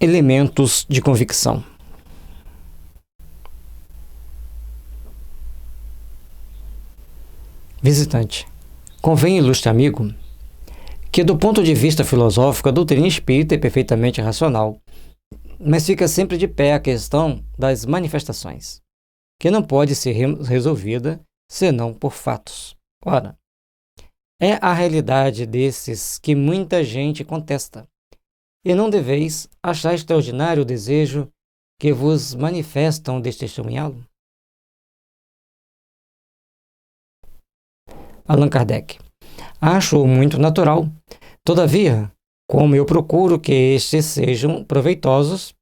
Elementos de convicção. Visitante, convém, ilustre amigo, que do ponto de vista filosófico a doutrina espírita é perfeitamente racional, mas fica sempre de pé a questão das manifestações, que não pode ser resolvida senão por fatos. Ora, é a realidade desses que muita gente contesta, e não deveis achar extraordinário o desejo que vos manifestam de testemunhá-lo? Allan Kardec. Acho muito natural. Todavia, como eu procuro que estes sejam proveitosos,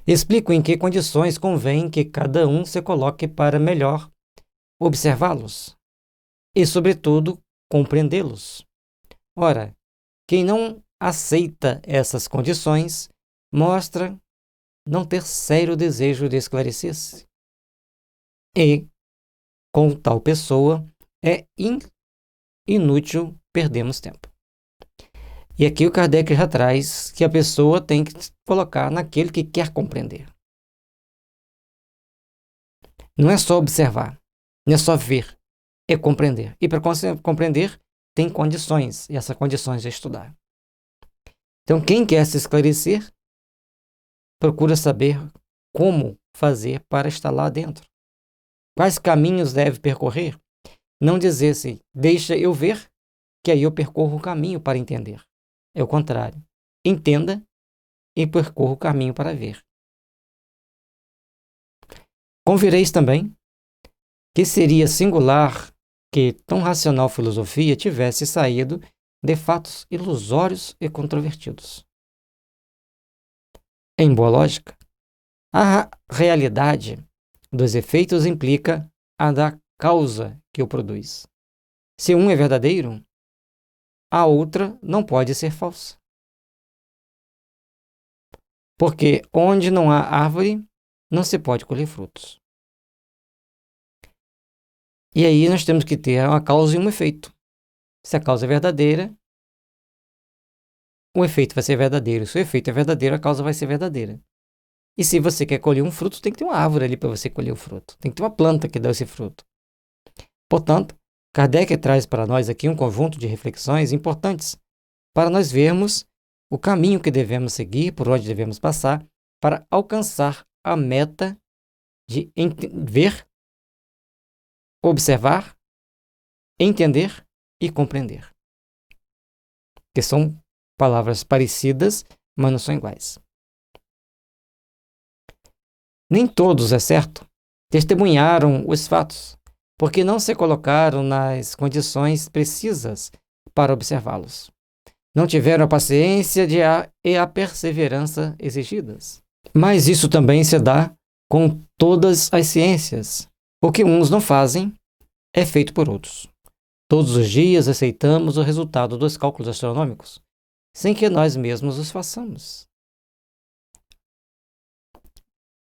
explico em que condições convém que cada um se coloque para melhor observá-los e, sobretudo, compreendê-los. Ora, quem não aceita essas condições mostra não ter sério desejo de esclarecer-se. E, com tal pessoa, é inútil perdermos tempo. E aqui o Kardec já traz que a pessoa tem que se colocar naquele que quer compreender. Não é só observar, não é só ver, é compreender. E para compreender, tem condições, e essas condições é estudar. Então, quem quer se esclarecer, procura saber como fazer para estar lá dentro. Quais caminhos deve percorrer? Não dizer assim, deixa eu ver, que aí eu percorro o caminho para entender. É o contrário. Entenda e percorra o caminho para ver. Convireis também que seria singular que tão racional filosofia tivesse saído de fatos ilusórios e controvertidos. Em boa lógica, a realidade dos efeitos implica a da causa que o produz. Se um é verdadeiro, a outra não pode ser falsa. Porque onde não há árvore, não se pode colher frutos. E aí nós temos que ter uma causa e um efeito. Se a causa é verdadeira, o efeito vai ser verdadeiro. Se o efeito é verdadeiro, a causa vai ser verdadeira. E se você quer colher um fruto, tem que ter uma árvore ali para você colher o fruto. Tem que ter uma planta que dá esse fruto. Portanto, Kardec traz para nós aqui um conjunto de reflexões importantes para nós vermos o caminho que devemos seguir, por onde devemos passar, para alcançar a meta de ver, observar, entender e compreender. Que são palavras parecidas, mas não são iguais. Nem todos, é certo, testemunharam os fatos, porque não se colocaram nas condições precisas para observá-los. Não tiveram a paciência e a perseverança exigidas. Mas isso também se dá com todas as ciências. O que uns não fazem é feito por outros. Todos os dias aceitamos o resultado dos cálculos astronômicos, sem que nós mesmos os façamos.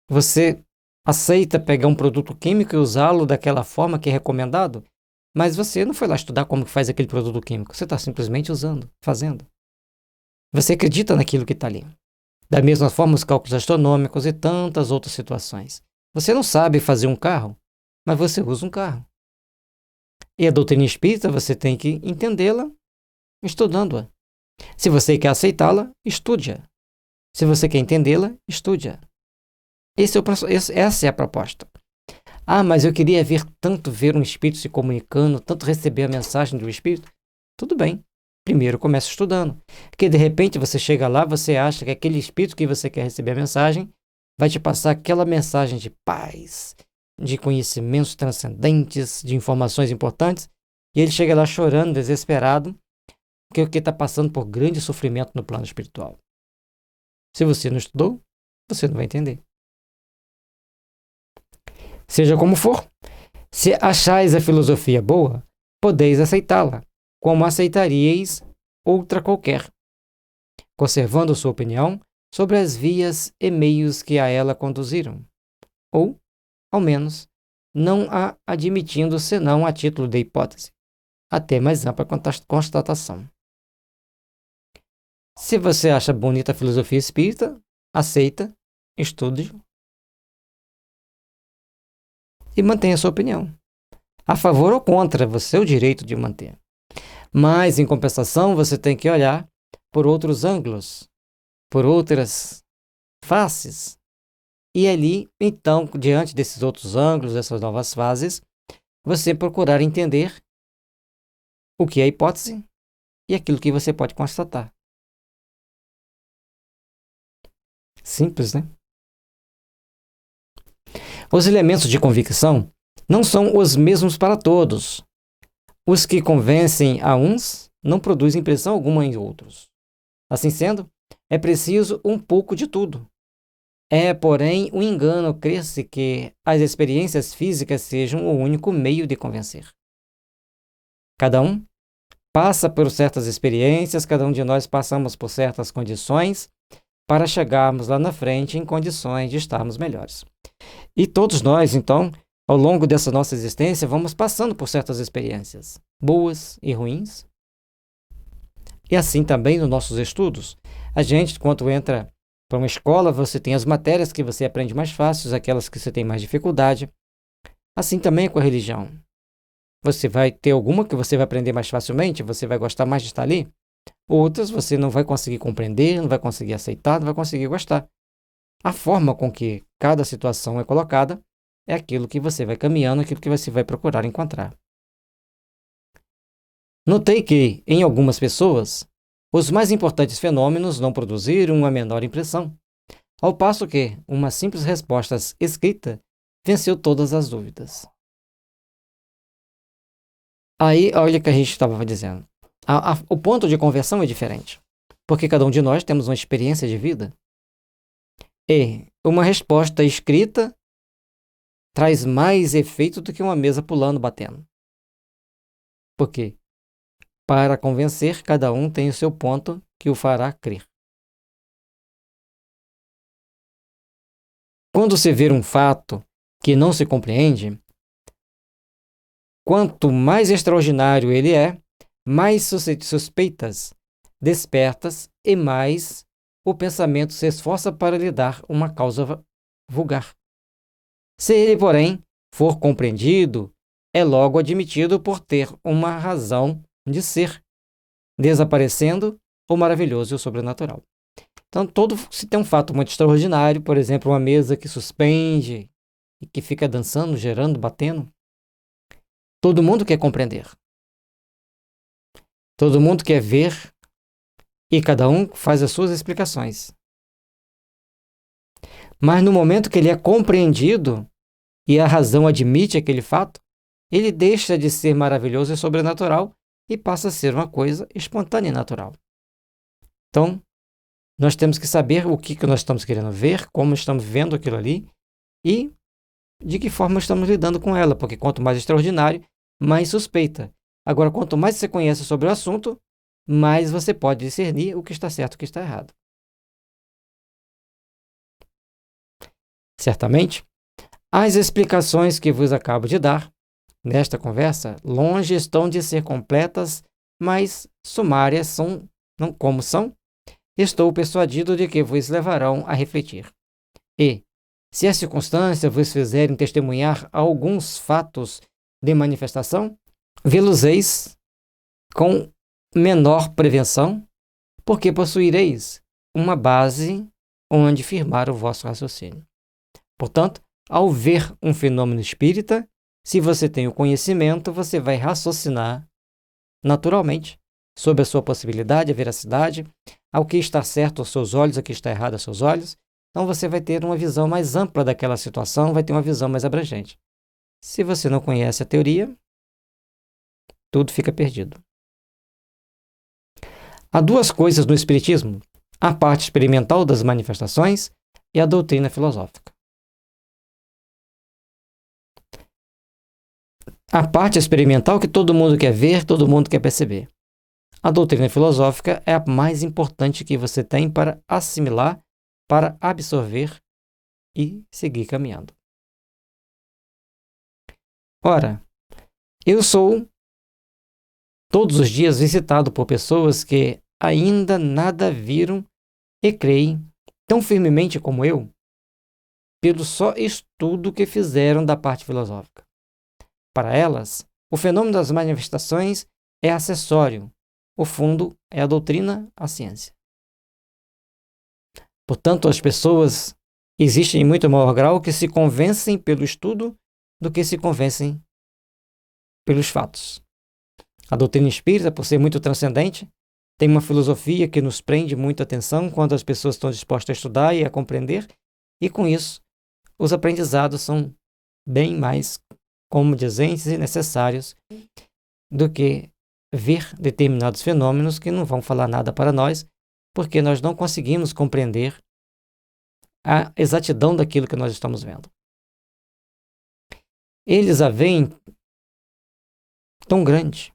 Você aceita pegar um produto químico e usá-lo daquela forma que é recomendado, mas você não foi lá estudar como que faz aquele produto químico. Você está simplesmente usando, fazendo. Você acredita naquilo que está ali. Da mesma forma, os cálculos astronômicos e tantas outras situações. Você não sabe fazer um carro, mas você usa um carro. E a doutrina espírita, você tem que entendê-la estudando-a. Se você quer aceitá-la, estude-a. Se você quer entendê-la, estude-a. Essa é a proposta. Ah, mas eu queria ver um espírito se comunicando, tanto receber a mensagem do espírito. Tudo bem. Primeiro começa estudando. Porque de repente você chega lá, você acha que aquele espírito que você quer receber a mensagem vai te passar aquela mensagem de paz, de conhecimentos transcendentes, de informações importantes, e ele chega lá chorando, desesperado, porque está passando por grande sofrimento no plano espiritual. Se você não estudou, você não vai entender. Seja como for, se achais a filosofia boa, podeis aceitá-la, como aceitaríeis outra qualquer, conservando sua opinião sobre as vias e meios que a ela conduziram, ou, ao menos, não a admitindo senão a título de hipótese, até mais ampla constatação. Se você acha bonita a filosofia espírita, aceita, estude e mantenha a sua opinião. A favor ou contra, você é o direito de manter. Mas, em compensação, você tem que olhar por outros ângulos, por outras faces. E ali, então, diante desses outros ângulos, dessas novas fases, você procurar entender o que é hipótese e aquilo que você pode constatar. Simples, né? Os elementos de convicção não são os mesmos para todos. Os que convencem a uns não produzem impressão alguma em outros. Assim sendo, é preciso um pouco de tudo. É, porém, um engano crer-se que as experiências físicas sejam o único meio de convencer. Cada um passa por certas experiências, cada um de nós passamos por certas condições para chegarmos lá na frente em condições de estarmos melhores. E todos nós, então, ao longo dessa nossa existência, vamos passando por certas experiências, boas e ruins. E assim também nos nossos estudos. A gente, quando entra para uma escola, você tem as matérias que você aprende mais fáceis, aquelas que você tem mais dificuldade. Assim também é com a religião. Você vai ter alguma que você vai aprender mais facilmente, você vai gostar mais de estar ali. Outras você não vai conseguir compreender, não vai conseguir aceitar, não vai conseguir gostar. A forma com que cada situação é colocada é aquilo que você vai caminhando, aquilo que você vai procurar encontrar. Notei que, em algumas pessoas, os mais importantes fenômenos não produziram a menor impressão, ao passo que uma simples resposta escrita venceu todas as dúvidas. Aí, olha o que a gente estava dizendo. O ponto de conversão é diferente, porque cada um de nós temos uma experiência de vida. E uma resposta escrita traz mais efeito do que uma mesa pulando, batendo. Por quê? Para convencer, cada um tem o seu ponto que o fará crer. Quando se vê um fato que não se compreende, quanto mais extraordinário ele é, mais suspeitas despertas e mais o pensamento se esforça para lhe dar uma causa vulgar. Se ele, porém, for compreendido, é logo admitido por ter uma razão de ser, desaparecendo o maravilhoso e o sobrenatural. Então, se tem um fato muito extraordinário, por exemplo, uma mesa que suspende e que fica dançando, gerando, batendo, todo mundo quer compreender. Todo mundo quer ver e cada um faz as suas explicações. Mas no momento que ele é compreendido e a razão admite aquele fato, ele deixa de ser maravilhoso e sobrenatural e passa a ser uma coisa espontânea e natural. Então, nós temos que saber o que nós estamos querendo ver, como estamos vendo aquilo ali e de que forma estamos lidando com ela, porque quanto mais extraordinário, mais suspeita. Agora, quanto mais você conhece sobre o assunto, mais você pode discernir o que está certo e o que está errado. Certamente, as explicações que vos acabo de dar nesta conversa longe estão de ser completas, mas sumárias não como são, estou persuadido de que vos levarão a refletir. E, se a circunstância vos fizerem testemunhar alguns fatos de manifestação, vê-los-eis com menor prevenção, porque possuireis uma base onde firmar o vosso raciocínio. Portanto, ao ver um fenômeno espírita, se você tem o conhecimento, você vai raciocinar naturalmente sobre a sua possibilidade, a veracidade, ao que está certo aos seus olhos, ao que está errado aos seus olhos. Então você vai ter uma visão mais ampla daquela situação, vai ter uma visão mais abrangente. Se você não conhece a teoria, tudo fica perdido. Há duas coisas no Espiritismo: a parte experimental das manifestações e a doutrina filosófica. A parte experimental que todo mundo quer ver, todo mundo quer perceber. A doutrina filosófica é a mais importante que você tem para assimilar, para absorver e seguir caminhando. Ora, eu sou todos os dias visitado por pessoas que ainda nada viram e creem tão firmemente como eu, pelo só estudo que fizeram da parte filosófica. Para elas, o fenômeno das manifestações é acessório, o fundo é a doutrina, a ciência. Portanto, as pessoas existem em muito maior grau que se convencem pelo estudo do que se convencem pelos fatos. A doutrina espírita, por ser muito transcendente, tem uma filosofia que nos prende muita atenção quando as pessoas estão dispostas a estudar e a compreender, e com isso, os aprendizados são bem mais comodizentes e necessários do que ver determinados fenômenos que não vão falar nada para nós, porque nós não conseguimos compreender a exatidão daquilo que nós estamos vendo. Eles a veem tão grande,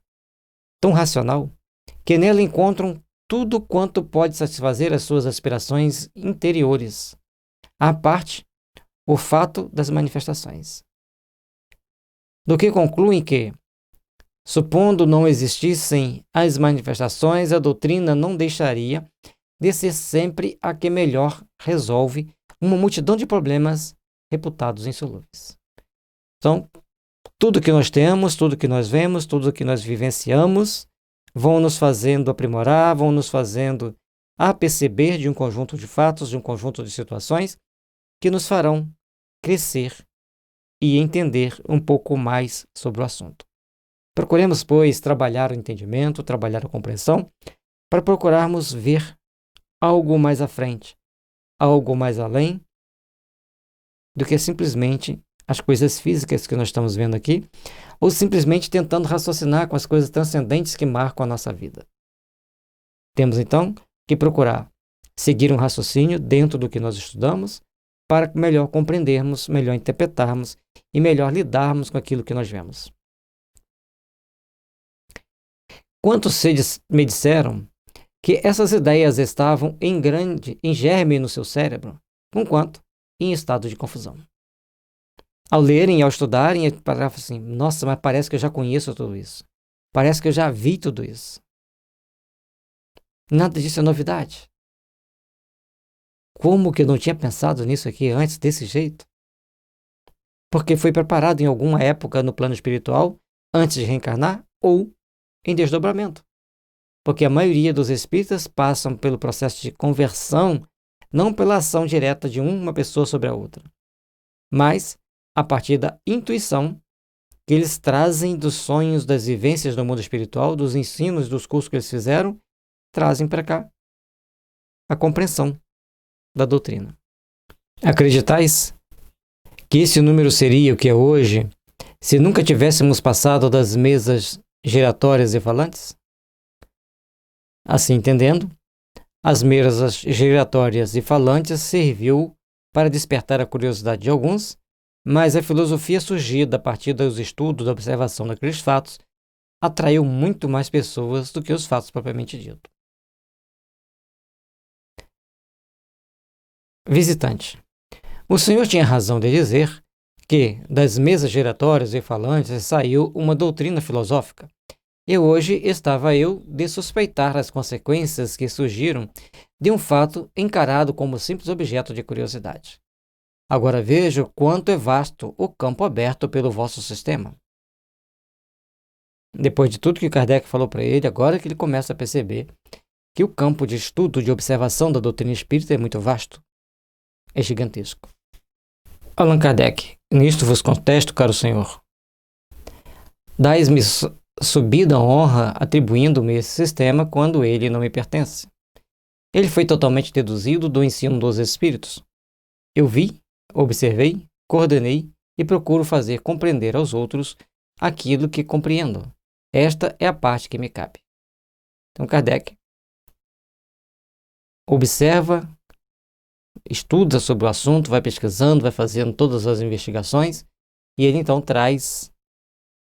tão racional, que nela encontram tudo quanto pode satisfazer as suas aspirações interiores, à parte o fato das manifestações. Do que concluem que, supondo não existissem as manifestações, a doutrina não deixaria de ser sempre a que melhor resolve uma multidão de problemas reputados insolúveis. Então, tudo que nós temos, tudo que nós vemos, tudo que nós vivenciamos, vão nos fazendo aprimorar, vão nos fazendo aperceber de um conjunto de fatos, de um conjunto de situações que nos farão crescer e entender um pouco mais sobre o assunto. Procuremos, pois, trabalhar o entendimento, trabalhar a compreensão, para procurarmos ver algo mais à frente, algo mais além do que simplesmente as coisas físicas que nós estamos vendo aqui, ou simplesmente tentando raciocinar com as coisas transcendentes que marcam a nossa vida. Temos, então, que procurar seguir um raciocínio dentro do que nós estudamos para melhor compreendermos, melhor interpretarmos e melhor lidarmos com aquilo que nós vemos. Quantos me disseram que essas ideias estavam em germe no seu cérebro, conquanto em estado de confusão. Ao lerem e ao estudarem, paravam assim, nossa, mas parece que eu já conheço tudo isso. Parece que eu já vi tudo isso. Nada disso é novidade. Como que eu não tinha pensado nisso aqui antes, desse jeito? Porque foi preparado em alguma época no plano espiritual, antes de reencarnar, ou em desdobramento. Porque a maioria dos espíritas passam pelo processo de conversão, não pela ação direta de uma pessoa sobre a outra, mas a partir da intuição que eles trazem dos sonhos, das vivências do mundo espiritual, dos ensinos, dos cursos que eles fizeram, trazem para cá a compreensão da doutrina. Acreditais que esse número seria o que é hoje se nunca tivéssemos passado das mesas giratórias e falantes? Assim entendendo, as mesas giratórias e falantes serviu para despertar a curiosidade de alguns, mas a filosofia surgida a partir dos estudos da observação daqueles fatos atraiu muito mais pessoas do que os fatos propriamente dito. Visitante. O senhor tinha razão de dizer que das mesas giratórias e falantes saiu uma doutrina filosófica. E hoje estava eu de suspeitar as consequências que surgiram de um fato encarado como simples objeto de curiosidade. Agora vejo quanto é vasto o campo aberto pelo vosso sistema. Depois de tudo que Kardec falou para ele, agora que ele começa a perceber que o campo de estudo, de observação da doutrina espírita é muito vasto, é gigantesco. Allan Kardec, nisto vos contesto, caro senhor. Dais-me subida honra atribuindo-me esse sistema quando ele não me pertence. Ele foi totalmente deduzido do ensino dos espíritos. Eu vi, observei, coordenei e procuro fazer compreender aos outros aquilo que compreendo. Esta é a parte que me cabe. Então Kardec observa, estuda sobre o assunto, vai pesquisando, vai fazendo todas as investigações e ele então traz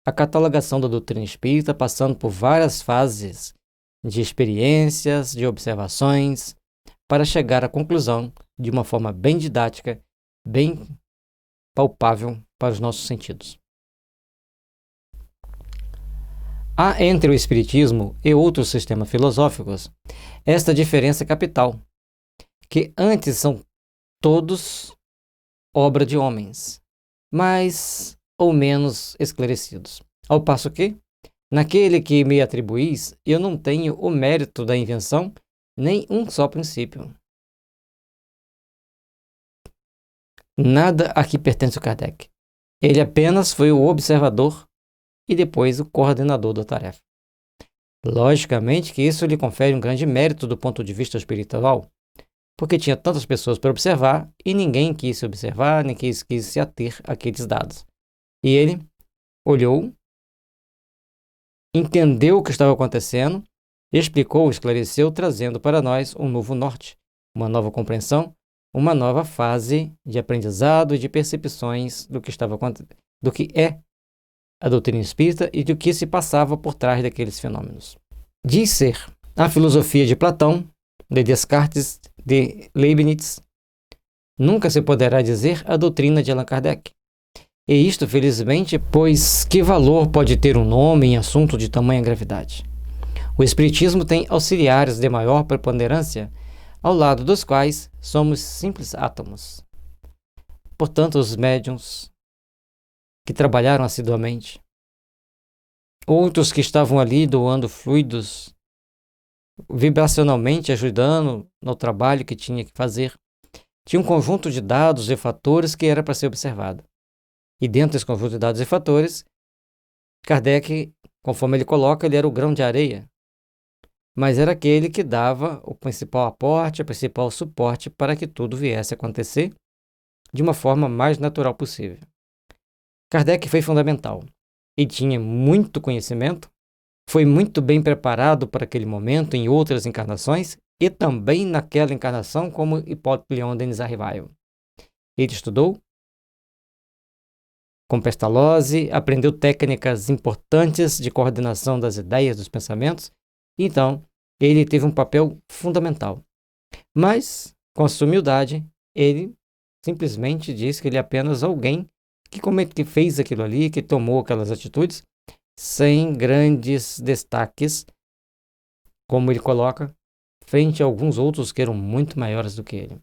a catalogação da doutrina espírita, passando por várias fases de experiências, de observações, para chegar à conclusão de uma forma bem didática, bem palpável para os nossos sentidos. Há entre o Espiritismo e outros sistemas filosóficos esta diferença capital, que antes são todos obra de homens, mais ou menos esclarecidos. Ao passo que, naquele que me atribuís, eu não tenho o mérito da invenção, nem um só princípio. Nada aqui pertence a Kardec. Ele apenas foi o observador e depois o coordenador da tarefa. Logicamente que isso lhe confere um grande mérito do ponto de vista espiritual, porque tinha tantas pessoas para observar e ninguém quis se observar, nem quis se ater àqueles dados. E ele olhou, entendeu o que estava acontecendo, explicou, esclareceu, trazendo para nós um novo norte, uma nova compreensão, uma nova fase de aprendizado e de percepções do que estava acontecendo, do que é a doutrina espírita e do que se passava por trás daqueles fenômenos. Diz ser a filosofia de Platão, de Descartes, de Leibniz, nunca se poderá dizer a doutrina de Allan Kardec. E isto, felizmente, pois que valor pode ter um nome em assunto de tamanha gravidade? O Espiritismo tem auxiliares de maior preponderância, ao lado dos quais somos simples átomos. Portanto, os médiuns que trabalharam assiduamente, outros que estavam ali doando fluidos, vibracionalmente ajudando no trabalho que tinha que fazer, tinha um conjunto de dados e fatores que era para ser observado. E dentro desse conjunto de dados e fatores, Kardec, conforme ele coloca, ele era o grão de areia, mas era aquele que dava o principal aporte, o principal suporte para que tudo viesse a acontecer de uma forma mais natural possível. Kardec foi fundamental e tinha muito conhecimento, foi muito bem preparado para aquele momento em outras encarnações e também naquela encarnação como Hipólito Leão Denis Arrivaio. Ele estudou com Pestalozzi, aprendeu técnicas importantes de coordenação das ideias, dos pensamentos, então ele teve um papel fundamental. Mas, com a sua humildade, ele simplesmente diz que ele é apenas alguém que fez aquilo ali, que tomou aquelas atitudes, sem grandes destaques, como ele coloca, frente a alguns outros que eram muito maiores do que ele.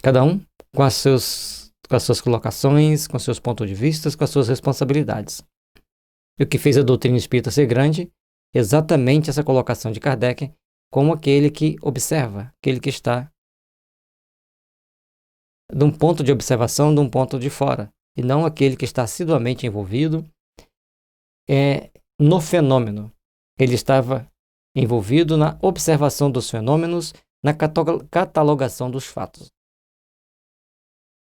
Cada um com as suas colocações, com seus pontos de vista, com as suas responsabilidades. E o que fez a doutrina espírita ser grande, exatamente essa colocação de Kardec como aquele que observa, aquele que está de um ponto de observação, de um ponto de fora, e não aquele que está assiduamente envolvido no fenômeno. Ele estava envolvido na observação dos fenômenos, na catalogação dos fatos.